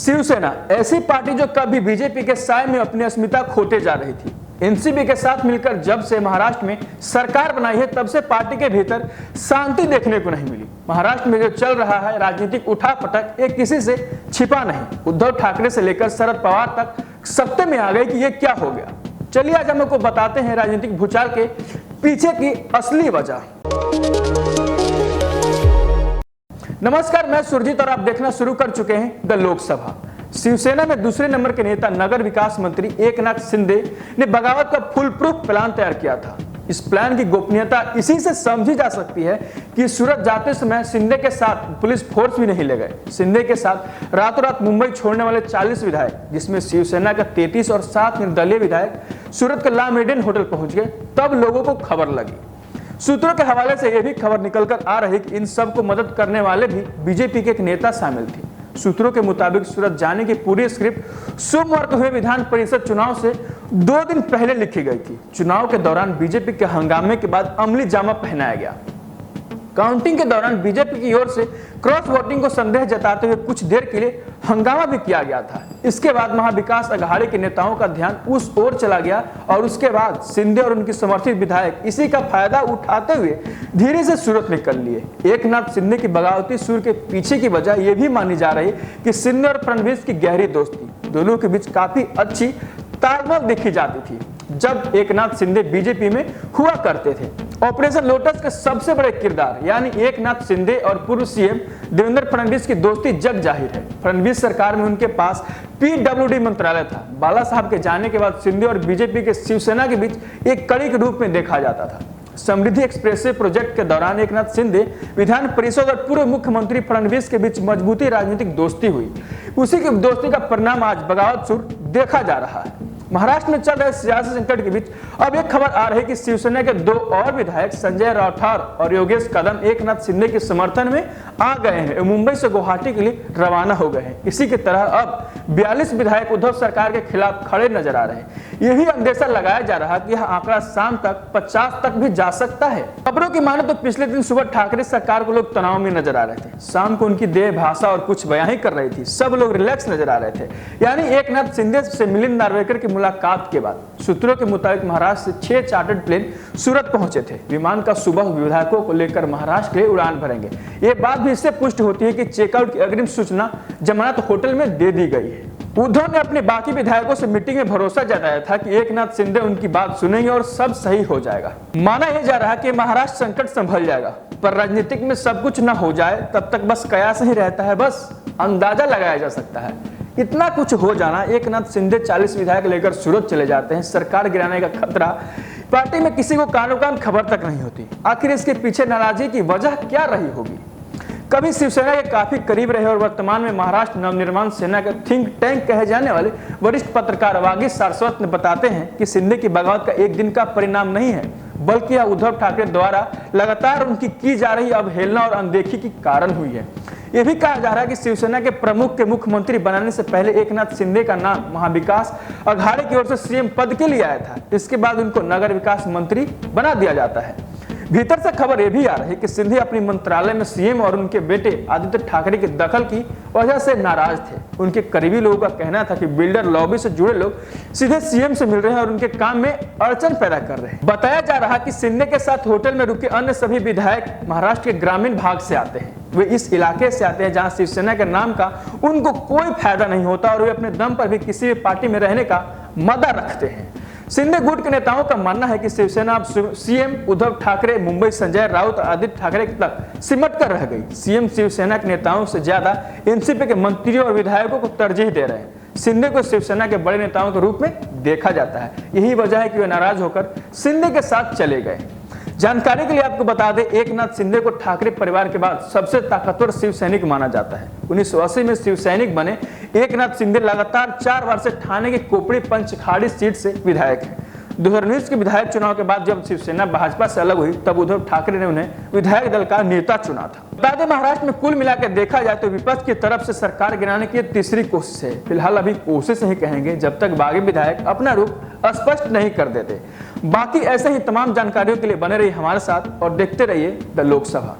शिवसेना ऐसी पार्टी जो कभी बीजेपी के साए में अपनी अस्मिता खोते जा रही थी। एनसीपी के साथ मिलकर जब से महाराष्ट्र में सरकार बनाई है तब से पार्टी के भीतर शांति देखने को नहीं मिली। महाराष्ट्र में जो चल रहा है राजनीतिक उठापटक ये किसी से छिपा नहीं। उद्धव ठाकरे से लेकर शरद पवार तक सत्ते में आ गए कि ये क्या हो गया। चलिए आज हम आपको बताते हैं राजनीतिक भूचाल के पीछे की असली वजह। नमस्कार, मैं सुरजीत और आप देखना शुरू कर चुके हैं द लोकसभा। शिवसेना में दूसरे नंबर के नेता नगर विकास मंत्री एकनाथ शिंदे ने बगावत का फुल प्रूफ प्लान तैयार किया था। इस प्लान की गोपनीयता इसी से समझी जा सकती है कि सूरत जाते समय शिंदे के साथ पुलिस फोर्स भी नहीं ले गए। शिंदे के साथ रातों रात मुंबई छोड़ने वाले 40 विधायक, जिसमें शिवसेना का 33 और 7 निर्दलीय विधायक सूरत के लामेडेन होटल पहुंच गए। तब लोगों को खबर लगी। सूत्रों के हवाले से यह भी खबर निकलकर आ रही कि इन सब को मदद करने वाले भी बीजेपी के एक नेता शामिल थे। सूत्रों के मुताबिक सूरत जाने की पूरी स्क्रिप्ट सोमवार को हुए विधान परिषद चुनाव से 2 दिन पहले लिखी गई थी। चुनाव के दौरान बीजेपी के हंगामे के बाद अमली जामा पहनाया गया। काउंटिंग के दौरान बीजेपी की ओर से क्रॉस वोटिंग को संदेह जताते हुए कुछ देर के लिए हंगामा भी किया गया था। इसके बाद महाविकास अघाड़ी के नेताओं का ध्यान उस ओर चला गया और उसके बाद शिंदे और उनकी समर्थित विधायक इसी का फायदा उठाते हुए धीरे से सूरत निकल लिए। एकनाथ शिंदे की बगावती सुर के पीछे की वजह यह भी मानी जा रही कि शिंदे और फडणवीस की गहरी दोस्ती, दोनों के बीच काफी अच्छी तालमेल देखी जाती थी जब एकनाथ शिंदे बीजेपी में हुआ करते थे। ऑपरेशन लोटस के सबसे बड़े किरदार यानी एकनाथ शिंदे और पूर्व सीएम देवेंद्र फडणवीस की दोस्ती जग जाहिर है। फडणवीस सरकार में उनके पास पीडब्ल्यूडी मंत्रालय था। बाला साहब के जाने के बाद शिंदे और बीजेपी के शिवसेना के बीच एक कड़ी के रूप में देखा जाता था। समृद्धि एक्सप्रेसवे प्रोजेक्ट के दौरान एकनाथ शिंदे विधान परिषद और पूर्व मुख्यमंत्री फडणवीस के बीच मजबूती राजनीतिक दोस्ती हुई। उसी की दोस्ती का परिणाम आज बगावत सुर देखा जा रहा है। महाराष्ट्र में चल रहे सियासी संकट के बीच अब एक खबर आ रही है कि शिवसेना के 2 और विधायक संजय राठौर और योगेश कदम एकनाथ शिंदे के समर्थन में आ गए हैं। मुंबई से गुवाहाटी के लिए रवाना हो गए हैं। इसी की तरह अब 42 विधायक उद्धव सरकार के खिलाफ खड़े नजर आ रहे हैं। यही अंदेशा लगाया जा रहा है कि यह आंकड़ा शाम तक 50 तक भी जा सकता है। खबरों की माने तो पिछले दिन सुबह ठाकरे सरकार को लोग तनाव में नजर आ रहे थे। शाम को उनकी देह भाषा और कुछ बयां ही कर रही थी। सब लोग रिलैक्स नजर आ रहे थे। यानी एकनाथ शिंदे से मिलिंद नार्वेकर की मुलाकात के बाद सूत्रों के मुताबिक महाराष्ट्र से 6 चार्टर्ड प्लेन सूरत पहुंचे थे। विमान का सुबह विधायकों को लेकर महाराष्ट्र के लिए उड़ान भरेंगे। ये बात भी इससे पुष्टि होती है कि चेकआउट की अग्रिम सूचना जमानत होटल में दे दी गई है। उद्धव ने अपने बाकी विधायकों से मीटिंग में भरोसा जताया था कि एकनाथ शिंदे उनकी बात सुनेंगे और सब सही हो जाएगा। माना यह जा रहा है कि महाराष्ट्र संकट संभल जाएगा, पर राजनीतिक में सब कुछ न हो जाए तब तक बस कयास ही रहता है। बस अंदाजा लगाया जा सकता है। इतना कुछ हो जाना, एकनाथ शिंदे 40 विधायक लेकर सूरत चले जाते हैं। सरकार गिराने का खतरा पार्टी में किसी को कानो कान खबर तक नहीं होती। आखिर इसके पीछे नाराजगी की वजह क्या रही होगी? कभी शिवसेना के काफी करीब रहे और वर्तमान में महाराष्ट्र नवनिर्माण सेना के थिंक टैंक कहे जाने वाले वरिष्ठ पत्रकार वागीश सारस्वत ने बताते हैं कि शिंदे की बगावत का एक दिन का परिणाम नहीं है, बल्कि यह उद्धव ठाकरे द्वारा लगातार उनकी की जा रही अवहेलना और अनदेखी के कारण हुई है। यह भी कहा जा रहा है कि शिवसेना के प्रमुख के मुख्यमंत्री बनाने से पहले एकनाथ शिंदे का नाम महाविकास अघाड़ी की ओर से सीएम पद के लिए आया था। इसके बाद उनको नगर विकास मंत्री बना दिया जाता है। भीतर से खबर यह भी आ रही है कि शिंदे अपने मंत्रालय में सीएम और उनके बेटे आदित्य ठाकरे के दखल की वजह से नाराज थे। उनके करीबी लोगों का कहना था कि बिल्डर लॉबी से जुड़े लोग सीधे सीएम से मिल रहे हैं और उनके काम में अड़चन पैदा कर रहे हैं। बताया जा रहा है कि शिंदे के साथ होटल में रुके अन्य सभी विधायक महाराष्ट्र के ग्रामीण भाग से आते हैं। वे इस इलाके से आते हैं जहां शिवसेना के नाम का उनको कोई फायदा नहीं होता और वे अपने दम पर भी किसी भी पार्टी में रहने का मदा रखते हैं। शिंदे गुट के नेताओं का मानना है कि शिवसेना अब सीएम उद्धव ठाकरे, मुंबई संजय राउत और आदित्य ठाकरे तक सिमट कर रह गई। सीएम शिवसेना के नेताओं से ज्यादा एनसीपी के मंत्रियों और विधायकों को तरजीह दे रहे हैं। शिंदे को शिवसेना के बड़े नेताओं के रूप में देखा जाता है। यही वजह है कि वे नाराज होकर शिंदे के साथ चले गए। जानकारी के लिए आपको बता दें, एकनाथ शिंदे को ठाकरे परिवार के बाद सबसे ताकतवर शिव सैनिक माना जाता है। 1980 में शिव सैनिक बने एकनाथ शिंदे लगातार 4 बार से ठाणे के कोपड़ी पंचखाड़ी सीट से विधायक हैं। 2019 के विधायक चुनाव के बाद जब शिवसेना भाजपा से अलग हुई तब उद्धव ठाकरे ने उन्हें विधायक दल का नेता चुना था। बता दें, महाराष्ट्र में कुल मिलाकर देखा जाए तो विपक्ष की तरफ से सरकार गिराने की तीसरी कोशिश है। फिलहाल अभी कोशिश ही कहेंगे जब तक बागी विधायक अपना रूप स्पष्ट नहीं कर देते। बाकी ऐसे ही तमाम जानकारियों के लिए बने रहिए हमारे साथ और देखते रहिए द लोकसभा।